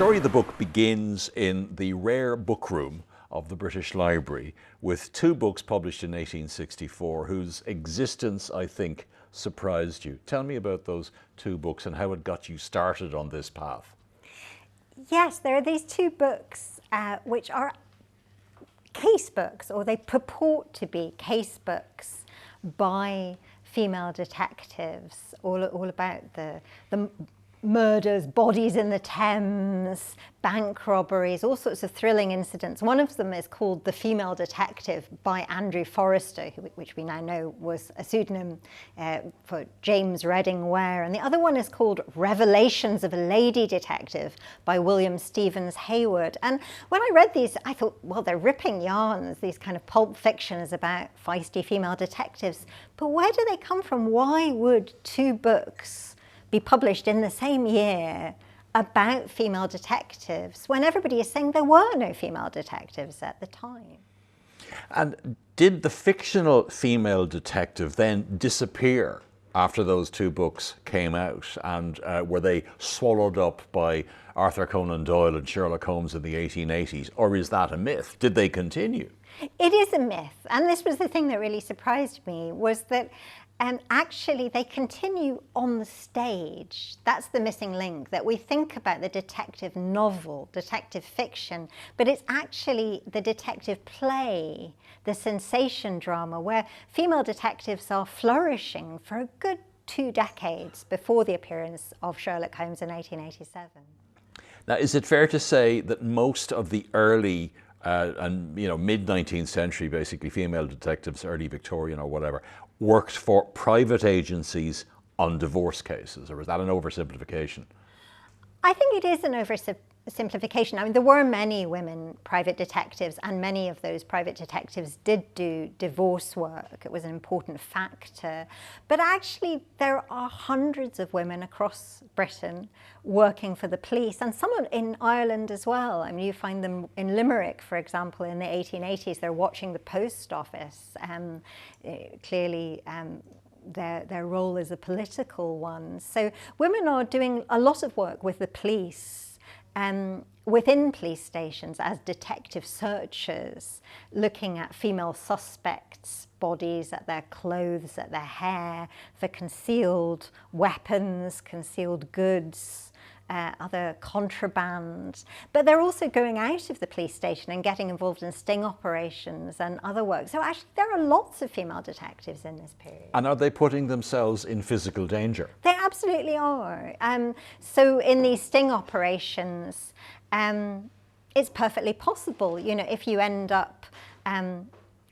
story of the book begins in the rare book room of the British Library with two books published in 1864 whose existence, I think, surprised you. Tell me about those two books and how it got you started on this path. Yes, there are these two books which are case books, or they purport to be case books by female detectives, all about the murders, bodies in the Thames, bank robberies, all sorts of thrilling incidents. One of them is called The Female Detective by Andrew Forrester, which we now know was a pseudonym for James Redding Ware. And the other one is called Revelations of a Lady Detective by William Stevens Hayward. And when I read these, I thought, well, they're ripping yarns, these kind of pulp fictions about feisty female detectives. But where do they come from? Why would two books be published in the same year about female detectives when everybody is saying there were no female detectives at the time? And did the fictional female detective then disappear after those two books came out? And were they swallowed up by Arthur Conan Doyle and Sherlock Holmes in the 1880s? Or is that a myth? Did they continue? It is a myth. And this was the thing that really surprised me, was that actually they continue on the stage. That's the missing link, that we think about the detective novel, detective fiction, but it's actually the detective play, the sensation drama, where female detectives are flourishing for a good 2 decades before the appearance of Sherlock Holmes in 1887. Now, is it fair to say that most of the early and mid-19th century, basically, female detectives, early Victorian or whatever, worked for private agencies on divorce cases, or is that an oversimplification? I think it is an oversimplification. I mean, there were many women private detectives, and many of those private detectives did do divorce work. It was an important factor. But actually, there are hundreds of women across Britain working for the police, and some in Ireland as well. I mean, you find them in Limerick, for example, in the 1880s. They're watching the post office. Clearly, their role is a political one. So women are doing a lot of work with the police, within police stations as detective searchers, looking at female suspects' bodies, at their clothes, at their hair, for concealed weapons, concealed goods, other contraband. But they're also going out of the police station and getting involved in sting operations and other work. So actually there are lots of female detectives in this period. And are they putting themselves in physical danger? They absolutely are. So in these sting operations, it's perfectly possible, if you end up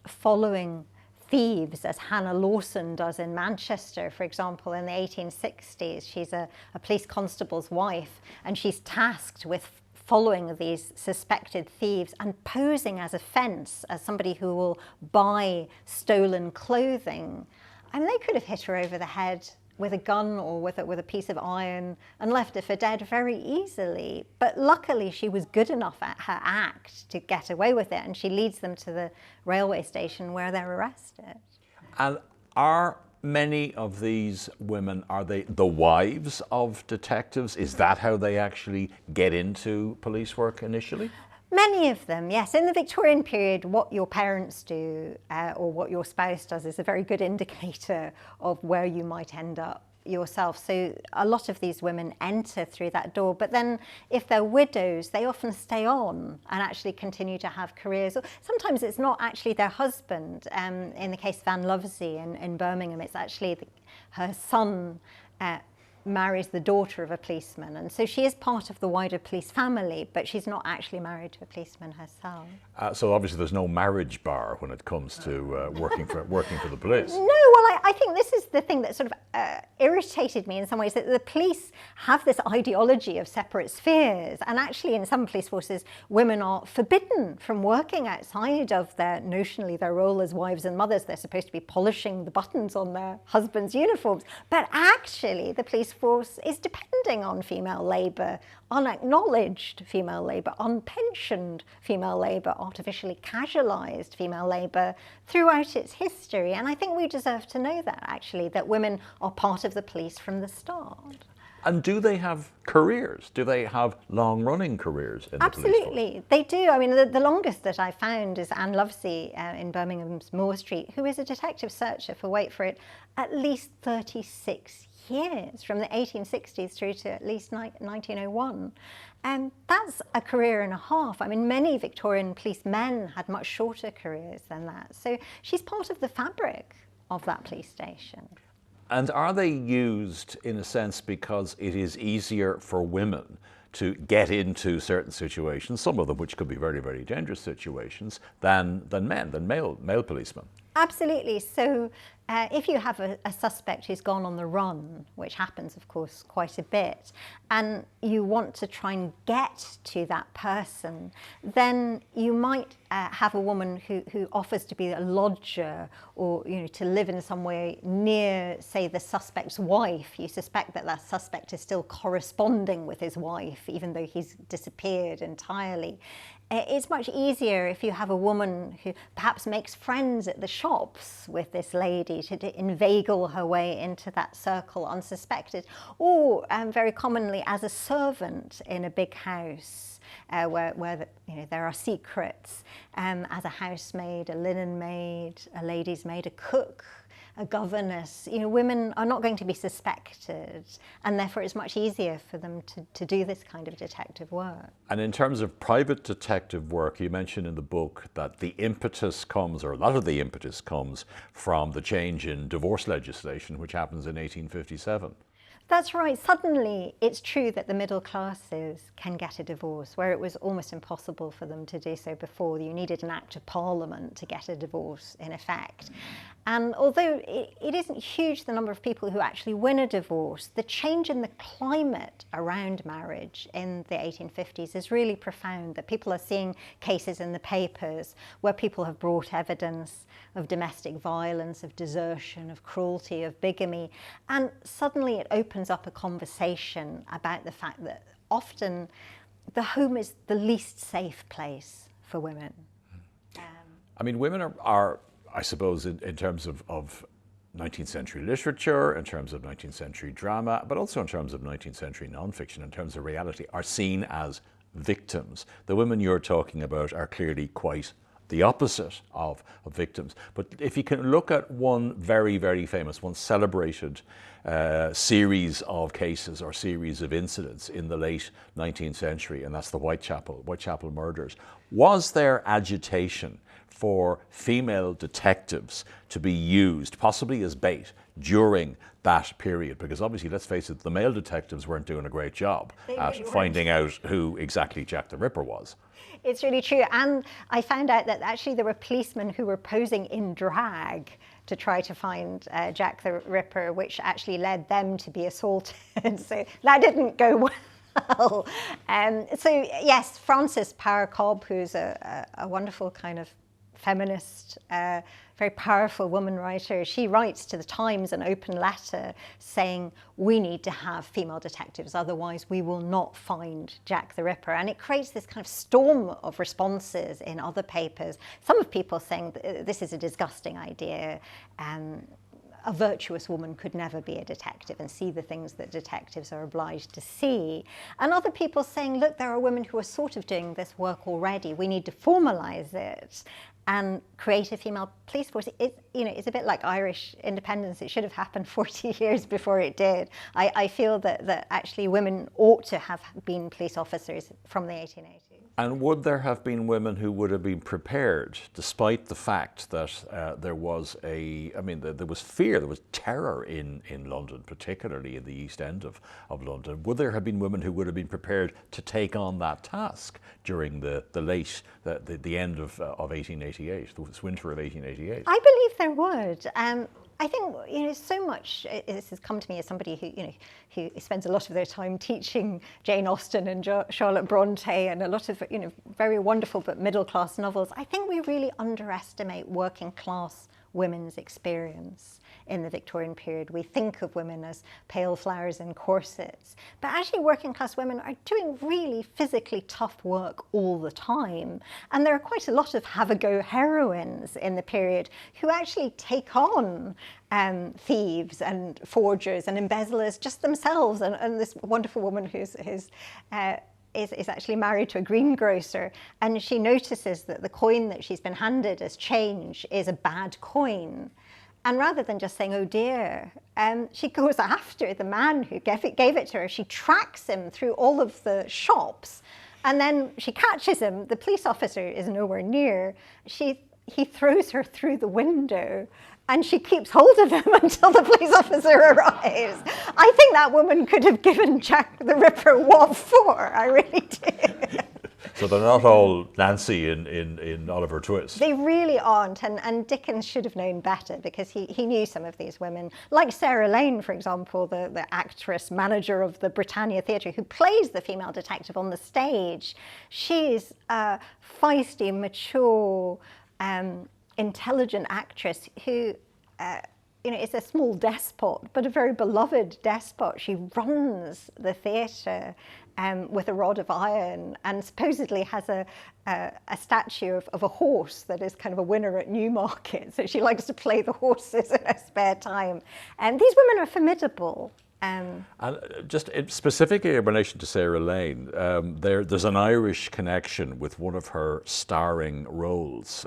following thieves, as Hannah Lawson does in Manchester, for example, in the 1860s. She's a police constable's wife, and she's tasked with following these suspected thieves and posing as a fence, as somebody who will buy stolen clothing. I mean, they could have hit her over the head with a gun or with a piece of iron and left her for dead very easily. But luckily she was good enough at her act to get away with it, and she leads them to the railway station where they're arrested. And are many of these women, are they the wives of detectives? Is that how they actually get into police work initially? Many of them, yes. In the Victorian period, what your parents do or what your spouse does is a very good indicator of where you might end up yourself. So a lot of these women enter through that door, but then if they're widows, they often stay on and actually continue to have careers. Sometimes it's not actually their husband. In the case of Anne Lovesey in Birmingham, it's actually her son marries the daughter of a policeman, and so she is part of the wider police family, but she's not actually married to a policeman herself. So obviously there's no marriage bar when it comes to working for the police. No, well, I think this is the thing that sort of irritated me in some ways, that the police have this ideology of separate spheres, and actually in some police forces women are forbidden from working outside of notionally their role as wives and mothers. They're supposed to be polishing the buttons on their husbands' uniforms, but actually the police force is depending on female labour, unacknowledged female labour, unpensioned female labour, artificially casualised female labour throughout its history. And I think we deserve to know that, actually, that women are part of the police from the start. And do they have careers? Do they have long-running careers in the police force? Absolutely, they do. I mean, the longest that I found is Anne Lovesey in Birmingham's Moore Street, who is a detective searcher for, wait for it, at least 36 years, from the 1860s through to at least 1901. And that's a career and a half. I mean, many Victorian policemen had much shorter careers than that. So she's part of the fabric of that police station. And are they used, in a sense, because it is easier for women to get into certain situations, some of them which could be very, very dangerous situations, than men, than male policemen? Absolutely. So if you have a suspect who's gone on the run, which happens, of course, quite a bit, and you want to try and get to that person, then you might have a woman who offers to be a lodger, or to live in some way near, say, the suspect's wife. You suspect that that suspect is still corresponding with his wife, even though he's disappeared entirely. It's much easier if you have a woman who perhaps makes friends at the shops with this lady to inveigle her way into that circle unsuspected, or very commonly as a servant in a big house where there are secrets, as a housemaid, a linen maid, a lady's maid, a cook, a governess. Women are not going to be suspected, and therefore it's much easier for them to do this kind of detective work. And in terms of private detective work, you mentioned in the book that the impetus comes, or a lot of the impetus comes, from the change in divorce legislation, which happens in 1857. That's right. Suddenly, it's true that the middle classes can get a divorce, where it was almost impossible for them to do so before. You needed an act of parliament to get a divorce, in effect. And although it isn't huge, the number of people who actually win a divorce, the change in the climate around marriage in the 1850s is really profound, that people are seeing cases in the papers where people have brought evidence of domestic violence, of desertion, of cruelty, of bigamy, and suddenly it opens up a conversation about the fact that often the home is the least safe place for women. I mean, women are I suppose, in terms of 19th century literature, in terms of 19th century drama, but also in terms of 19th century nonfiction, in terms of reality, are seen as victims. The women you're talking about are clearly quite the opposite of victims. But if you can look at one very, very famous, one celebrated series of cases or series of incidents in the late 19th century, and that's the Whitechapel murders, was there agitation for female detectives to be used, possibly as bait, during that period? Because obviously, let's face it, the male detectives weren't doing a great job at finding out who exactly Jack the Ripper was. It's really true. And I found out that actually there were policemen who were posing in drag to try to find Jack the Ripper, which actually led them to be assaulted. So that didn't go well. So yes, Frances Power Cobb, who's a wonderful kind of feminist, very powerful woman writer, she writes to the Times an open letter saying, we need to have female detectives, otherwise we will not find Jack the Ripper. And it creates this kind of storm of responses in other papers. Some of people saying this is a disgusting idea. A virtuous woman could never be a detective and see the things that detectives are obliged to see. And other people saying, look, there are women who are sort of doing this work already. We need to formalize it and create a female police force. It's a bit like Irish independence. It should have happened 40 years before it did. I feel that actually women ought to have been police officers from the 1880s. And would there have been women who would have been prepared, despite the fact that there was there was fear, there was terror in London, particularly in the East End of London. Would there have been women who would have been prepared to take on that task during the end of 1888, this winter of 1888? I believe there would. I think so much. This has come to me as somebody who spends a lot of their time teaching Jane Austen and Charlotte Bronte and a lot of very wonderful but middle class novels. I think we really underestimate working class women's experience in the Victorian period. We think of women as pale flowers in corsets, but actually working class women are doing really physically tough work all the time. And there are quite a lot of have-a-go heroines in the period who actually take on thieves and forgers and embezzlers just themselves. And this wonderful woman who's is actually married to a greengrocer, and she notices that the coin that she's been handed as change is a bad coin. And rather than just saying, oh dear, she goes after the man who gave it to her. She tracks him through all of the shops, and then she catches him. The police officer is nowhere near. He throws her through the window, and she keeps hold of him until the police officer arrives. I think that woman could have given Jack the Ripper what for, I really do. So they're not all Nancy in Oliver Twist. They really aren't, and Dickens should have known better, because he knew some of these women, like Sara Lane, for example, the actress manager of the Britannia Theatre, who plays the female detective on the stage. She's a feisty, mature, intelligent actress who is a small despot, but a very beloved despot. She runs the theatre with a rod of iron, and supposedly has a statue of a horse that is kind of a winner at Newmarket. So she likes to play the horses in her spare time. And these women are formidable. And just specifically in relation to Sara Lane, there's an Irish connection with one of her starring roles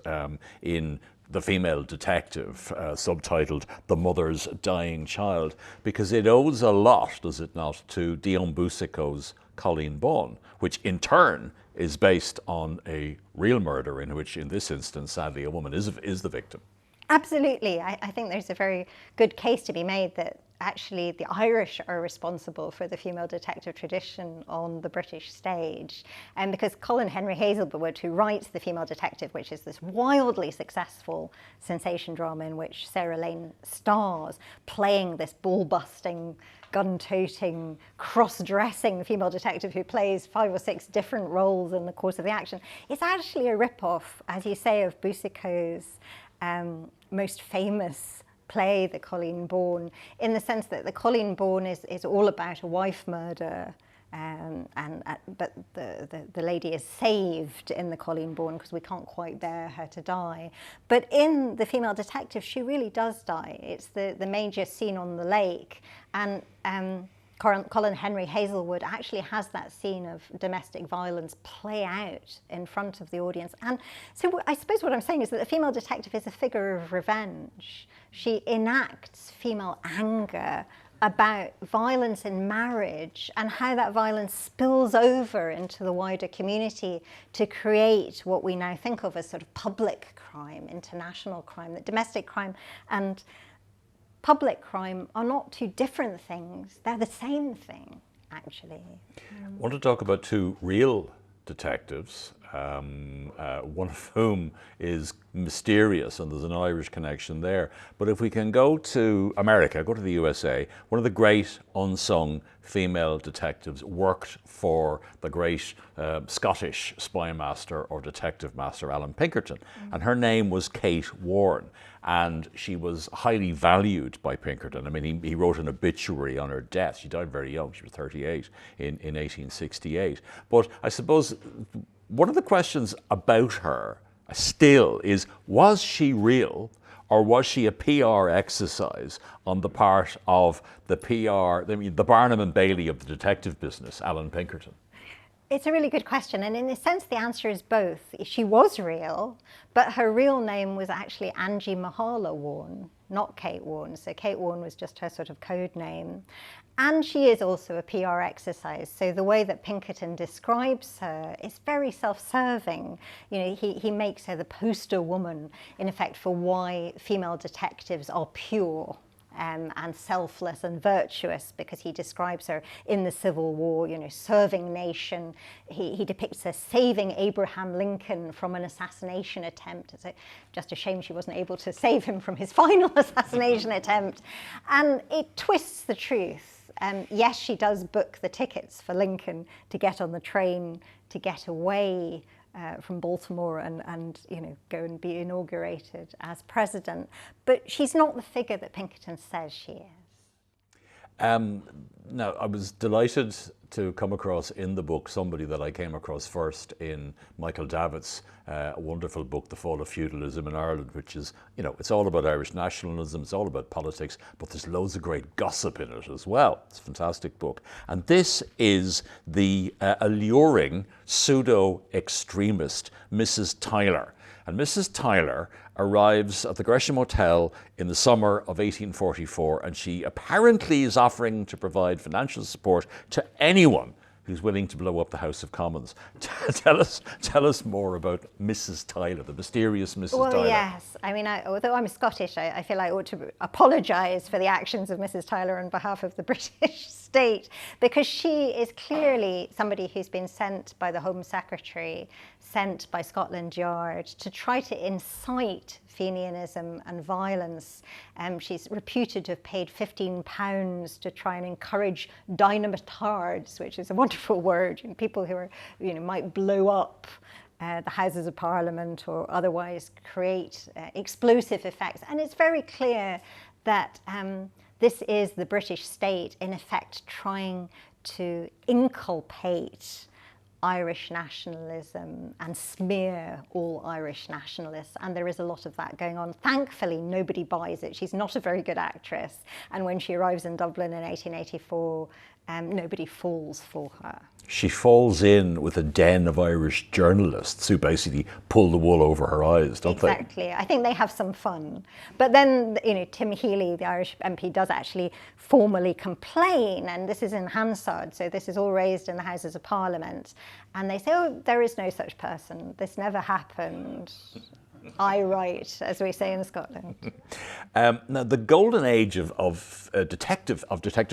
in The Female Detective, subtitled The Mother's Dying Child, because it owes a lot, does it not, to Dion Boucicault's Colleen Bawn, which in turn is based on a real murder in which, in this instance, sadly, a woman is the victim. Absolutely. I think there's a very good case to be made that actually the Irish are responsible for the female detective tradition on the British stage. And because Colin Henry Hazelwood, who writes The Female Detective, which is this wildly successful sensation drama in which Sara Lane stars, playing this ball-busting, gun-toting, cross-dressing female detective who plays 5 or 6 different roles in the course of the action, it's actually a rip-off, as you say, of Boucicault's most famous play, The Colleen Bawn, in the sense that The Colleen Bawn is all about a wife murder, but the lady is saved in The Colleen Bawn because we can't quite bear her to die. But in The Female Detective, she really does die. It's the major scene on the lake, and Colin Henry Hazelwood actually has that scene of domestic violence play out in front of the audience. And so I suppose what I'm saying is that the female detective is a figure of revenge. She enacts female anger about violence in marriage and how that violence spills over into the wider community to create what we now think of as sort of public crime, international crime. That domestic crime and public crime are not two different things. They're the same thing, actually. I want to talk about 2 real detectives, one of whom is mysterious, and there's an Irish connection there. But if we can go to America, go to the USA, one of the great unsung female detectives worked for the great Scottish spy master or detective master Alan Pinkerton, and her name was Kate Warren. And she was highly valued by Pinkerton. I mean, he wrote an obituary on her death. She died very young. She was 38 in 1868. But I suppose one of the questions about her still is, was she real, or was she a PR exercise on the part of the Barnum and Bailey of the detective business, Alan Pinkerton? It's a really good question, and in a sense the answer is both. She was real, but her real name was actually Angie Mahala Warren, not Kate Warren. So Kate Warren was just her sort of code name. And she is also a PR exercise. So the way that Pinkerton describes her is very self-serving. You know, he makes her the poster woman, in effect, for why female detectives are pure. And selfless and virtuous, because he describes her in the Civil War, you know, serving nation. He depicts her saving Abraham Lincoln from an assassination attempt. It's just a shame she wasn't able to save him from his final assassination attempt. And it twists the truth. Yes, she does book the tickets for Lincoln to get on the train to get away from Baltimore and go and be inaugurated as president. But she's not the figure that Pinkerton says she is. Now, I was delighted to come across in the book somebody that I came across first in Michael Davitt's wonderful book, The Fall of Feudalism in Ireland, which is, it's all about Irish nationalism, it's all about politics, but there's loads of great gossip in it as well. It's a fantastic book. And this is the alluring pseudo-extremist Mrs. Tyler. And Mrs. Tyler arrives at the Gresham Hotel in the summer of 1844, and she apparently is offering to provide financial support to anyone who's willing to blow up the House of Commons. Tell us more about Mrs. Tyler, the mysterious Mrs. Tyler. Well, yes. I mean, although I'm Scottish, I feel I ought to apologise for the actions of Mrs. Tyler on behalf of the British state, because she is clearly somebody who's been sent by the Home Secretary, sent by Scotland Yard to try to incite Fenianism and violence. She's reputed to have paid £15 to try and encourage dynamitards, which is a wonderful word, people who are, might blow up the Houses of Parliament or otherwise create explosive effects. And it's very clear that this is the British state, in effect, trying to inculcate Irish nationalism and smear all Irish nationalists, and there is a lot of that going on. Thankfully, nobody buys it. She's not a very good actress, and when she arrives in Dublin in 1884, nobody falls for her. She falls in with a den of Irish journalists who basically pull the wool over her eyes, don't they? Exactly. I think they have some fun. But then, Tim Healy, the Irish MP, does actually formally complain, and this is in Hansard, so this is all raised in the Houses of Parliament. And they say, oh, there is no such person. This never happened. I write, as we say in Scotland. Now, the golden age of detective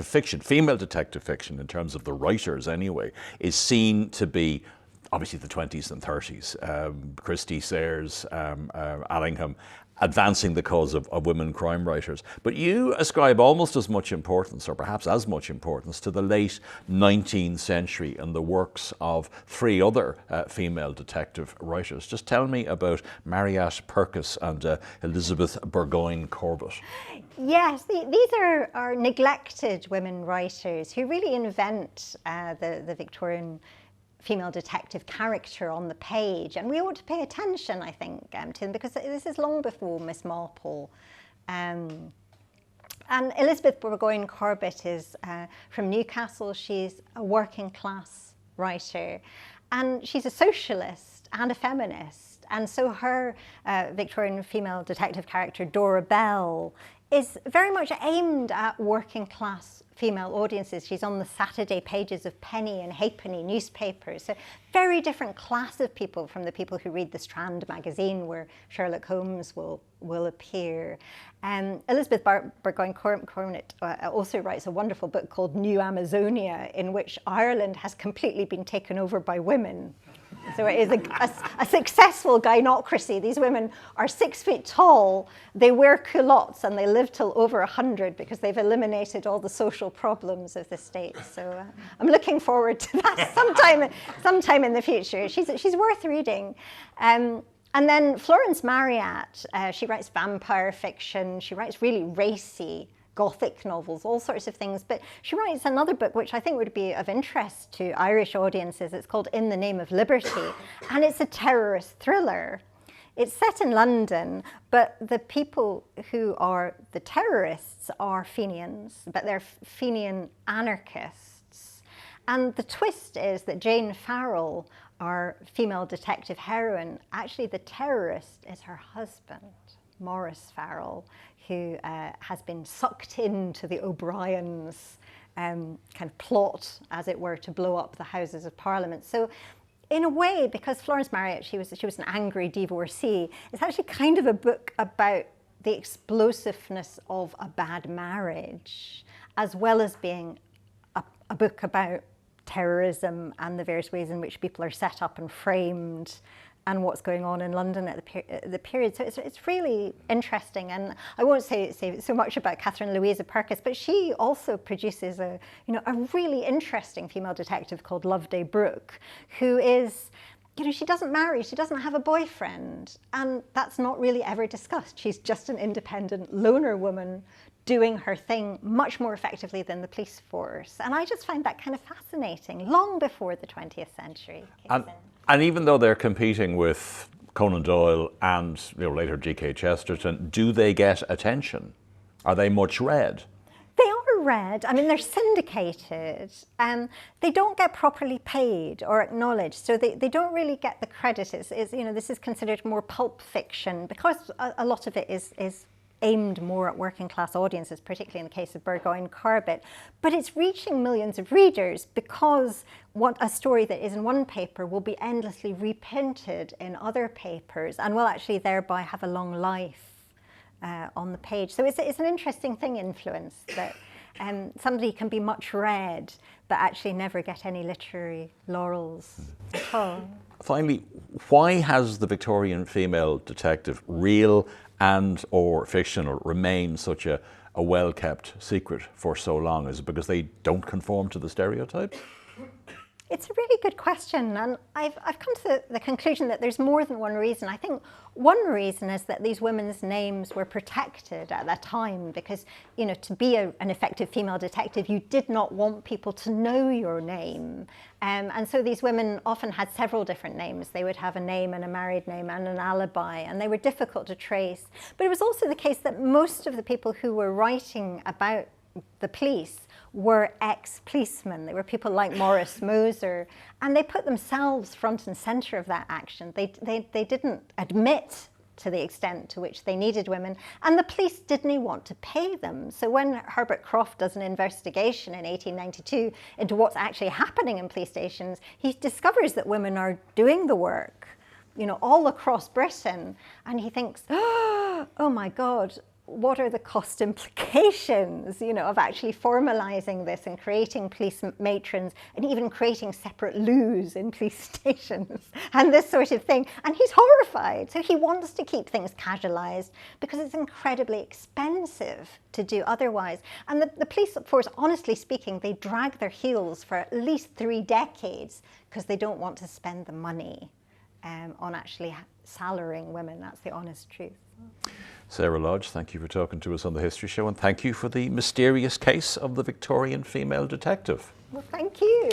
fiction, female detective fiction, in terms of the writers anyway, is seen to be obviously the 20s and 30s. Christie, Sayers, Allingham, advancing the cause of women crime writers. But you ascribe almost as much importance, or perhaps as much importance, to the late 19th century and the works of three other female detective writers. Just tell me about Mariette Purkis and Elizabeth Burgoyne Corbett. Yes, these are neglected women writers who really invent the Victorian female detective character on the page, and we ought to pay attention, I think, to them, because this is long before Miss Marple. And Elizabeth Burgoyne Corbett is from Newcastle. She's a working class writer, and she's a socialist and a feminist, and so her Victorian female detective character, Dora Bell, is very much aimed at working class female audiences. She's on the Saturday pages of penny and halfpenny newspapers. So very different class of people from the people who read the Strand magazine, where Sherlock Holmes will appear. Elizabeth Burgoyne Corbett also writes a wonderful book called New Amazonia, in which Ireland has completely been taken over by women. So it is a successful gynocracy. These women are 6 feet tall, they wear culottes, and they live till over 100 because they've eliminated all the social problems of the state. So I'm looking forward to that sometime in the future. She's worth reading. And then Florence Marryat, she writes vampire fiction, she writes really racy Gothic novels, all sorts of things. But she writes another book which I think would be of interest to Irish audiences. It's called In the Name of Liberty, and it's a terrorist thriller. It's set in London, but the people who are the terrorists are Fenians, but they're Fenian anarchists. And the twist is that Jane Farrell, our female detective heroine, actually the terrorist is her husband, Maurice Farrell, who has been sucked into the O'Briens' kind of plot, as it were, to blow up the Houses of Parliament. So in a way, because Florence Marryat, she was an angry divorcee, it's actually kind of a book about the explosiveness of a bad marriage, as well as being a book about terrorism and the various ways in which people are set up and framed, and what's going on in London at the period. So it's really interesting. And I won't say so much about Catherine Louisa Purkis, but she also produces a really interesting female detective called Loveday Brooke, who is you know, she doesn't marry, she doesn't have a boyfriend, and that's not really ever discussed. She's just an independent loner woman doing her thing much more effectively than the police force. And I just find that kind of fascinating, long before the 20th century kicks in. And even though they're competing with Conan Doyle and, you know, later G.K. Chesterton, do they get attention? Are they much read? They are read. I mean, they're syndicated. They don't get properly paid or acknowledged, so they don't really get the credit. You know, this is considered more pulp fiction because a lot of it is aimed more at working class audiences, particularly in the case of Burgoyne Corbett. But it's reaching millions of readers because a story that is in one paper will be endlessly reprinted in other papers and will actually thereby have a long life on the page. So it's an interesting thing, influence, that somebody can be much read but actually never get any literary laurels at all. Finally, why has the Victorian female detective, real and or fictional, remained such a well-kept secret for so long? Is it because they don't conform to the stereotypes? It's a really good question, and I've come to the conclusion that there's more than one reason. I think one reason is that these women's names were protected at that time because, you know, to be an effective female detective, you did not want people to know your name. And so these women often had several different names. They would have a name and a married name and an alibi, and they were difficult to trace. But it was also the case that most of the people who were writing about the police were ex-policemen. They were people like Maurice Moser, and they put themselves front and center of that action. They didn't admit to the extent to which they needed women, and the police didn't want to pay them. So when Herbert Croft does an investigation in 1892 into what's actually happening in police stations, he discovers that women are doing the work, you know, all across Britain, and he thinks, oh my God, what are the cost implications, you know, of actually formalizing this and creating police matrons and even creating separate loos in police stations and this sort of thing. And he's horrified. So he wants to keep things casualized because it's incredibly expensive to do otherwise. And the police force, honestly speaking, they drag their heels for at least 3 decades because they don't want to spend the money on actually salarying women. That's the honest truth. Sara Lodge, thank you for talking to us on the History Show, and thank you for the mysterious case of the Victorian female detective. Well, thank you.